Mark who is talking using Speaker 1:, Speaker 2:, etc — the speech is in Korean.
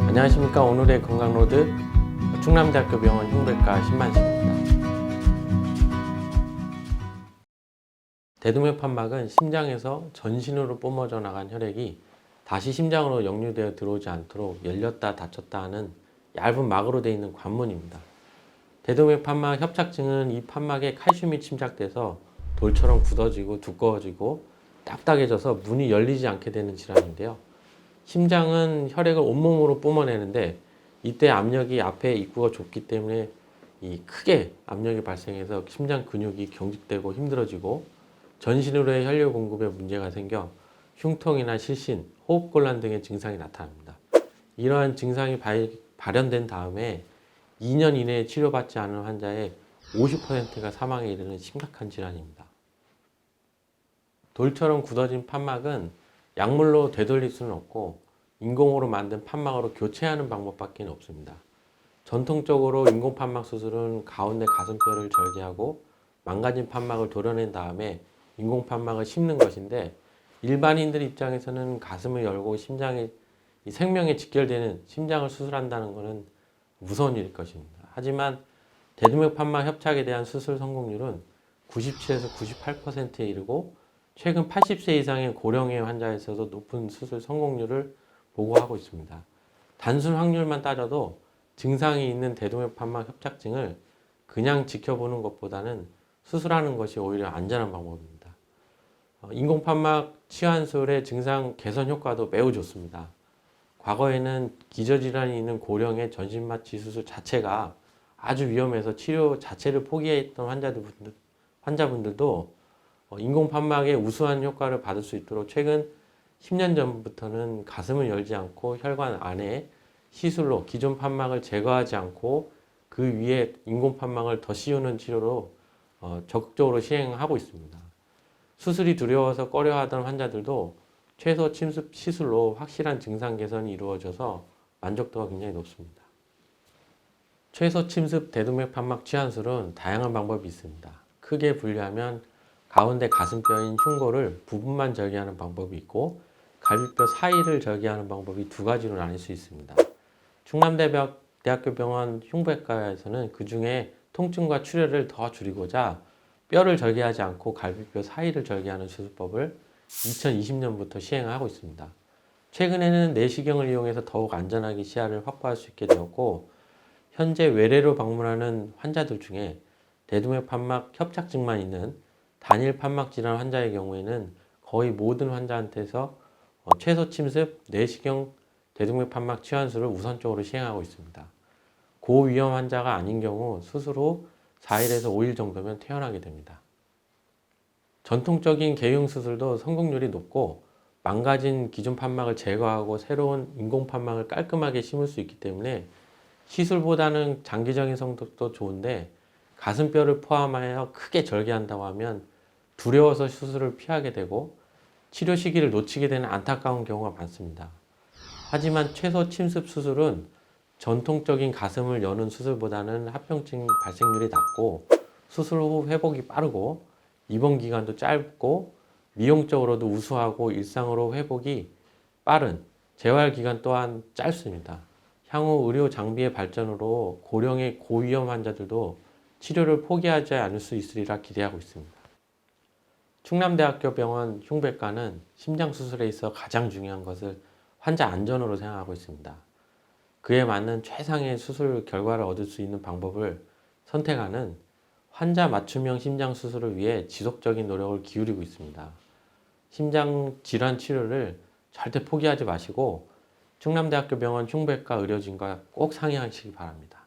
Speaker 1: 안녕하십니까. 오늘의 건강로드 충남대학교 병원 흉부외과 신만식입니다. 대동맥판막은 심장에서 전신으로 뿜어져 나간 혈액이 다시 심장으로 역류되어 들어오지 않도록 열렸다 닫혔다 하는 얇은 막으로 되어 있는 관문입니다. 대동맥판막 협착증은 이 판막에 칼슘이 침착돼서 돌처럼 굳어지고 두꺼워지고 딱딱해져서 문이 열리지 않게 되는 질환인데요. 심장은 혈액을 온몸으로 뿜어내는데 이때 압력이 앞에 입구가 좁기 때문에 크게 압력이 발생해서 심장 근육이 경직되고 힘들어지고 전신으로의 혈류 공급에 문제가 생겨 흉통이나 실신, 호흡곤란 등의 증상이 나타납니다. 이러한 증상이 발현된 다음에 2년 이내에 치료받지 않은 환자의 50%가 사망에 이르는 심각한 질환입니다. 돌처럼 굳어진 판막은 약물로 되돌릴 수는 없고 인공으로 만든 판막으로 교체하는 방법밖에 없습니다. 전통적으로 인공판막 수술은 가운데 가슴뼈를 절개하고 망가진 판막을 도려낸 다음에 인공판막을 심는 것인데 일반인들 입장에서는 가슴을 열고 생명에 직결되는 심장을 수술한다는 것은 무서운 일일 것입니다. 하지만 대동맥판막 협착에 대한 수술 성공률은 97에서 98%에 이르고 최근 80세 이상의 고령의 환자에서도 높은 수술 성공률을 보고하고 있습니다. 단순 확률만 따져도 증상이 있는 대동맥판막 협착증을 그냥 지켜보는 것보다는 수술하는 것이 오히려 안전한 방법입니다. 인공판막 치환술의 증상 개선 효과도 매우 좋습니다. 과거에는 기저질환이 있는 고령의 전신마취 수술 자체가 아주 위험해서 치료 자체를 포기했던 환자분들도 인공판막의 우수한 효과를 받을 수 있도록 최근 10년 전부터는 가슴을 열지 않고 혈관 안에 시술로 기존 판막을 제거하지 않고 그 위에 인공판막을 더 씌우는 치료로 적극적으로 시행하고 있습니다. 수술이 두려워서 꺼려하던 환자들도 최소 침습 시술로 확실한 증상 개선이 이루어져서 만족도가 굉장히 높습니다. 최소 침습 대동맥판막 치환술은 다양한 방법이 있습니다. 크게 분류하면 가운데 가슴뼈인 흉골을 부분만 절개하는 방법이 있고 갈비뼈 사이를 절개하는 방법이 두 가지로 나뉠 수 있습니다. 충남대학교 병원 흉부외과에서는 그 중에 통증과 출혈을 더 줄이고자 뼈를 절개하지 않고 갈비뼈 사이를 절개하는 수술법을 2020년부터 시행하고 있습니다. 최근에는 내시경을 이용해서 더욱 안전하게 시야를 확보할 수 있게 되었고 현재 외래로 방문하는 환자들 중에 대동맥판막 협착증만 있는 단일 판막 질환 환자의 경우에는 거의 모든 환자한테서 최소 침습, 내시경 대동맥판막 치환술을 우선적으로 시행하고 있습니다. 고위험 환자가 아닌 경우 수술 후 4일에서 5일 정도면 퇴원하게 됩니다. 전통적인 개흉 수술도 성공률이 높고 망가진 기존 판막을 제거하고 새로운 인공 판막을 깔끔하게 심을 수 있기 때문에 시술보다는 장기적인 성적도 좋은데 가슴뼈를 포함하여 크게 절개한다고 하면 두려워서 수술을 피하게 되고 치료 시기를 놓치게 되는 안타까운 경우가 많습니다. 하지만 최소 침습 수술은 전통적인 가슴을 여는 수술보다는 합병증 발생률이 낮고 수술 후 회복이 빠르고 입원 기간도 짧고 미용적으로도 우수하고 일상으로 회복이 빠른 재활 기간 또한 짧습니다. 향후 의료 장비의 발전으로 고령의 고위험 환자들도 치료를 포기하지 않을 수 있으리라 기대하고 있습니다. 충남대학교 병원 흉부외과는 심장 수술에 있어 가장 중요한 것을 환자 안전으로 생각하고 있습니다. 그에 맞는 최상의 수술 결과를 얻을 수 있는 방법을 선택하는 환자 맞춤형 심장 수술을 위해 지속적인 노력을 기울이고 있습니다. 심장 질환 치료를 절대 포기하지 마시고 충남대학교 병원 흉부외과 의료진과 꼭 상의하시기 바랍니다.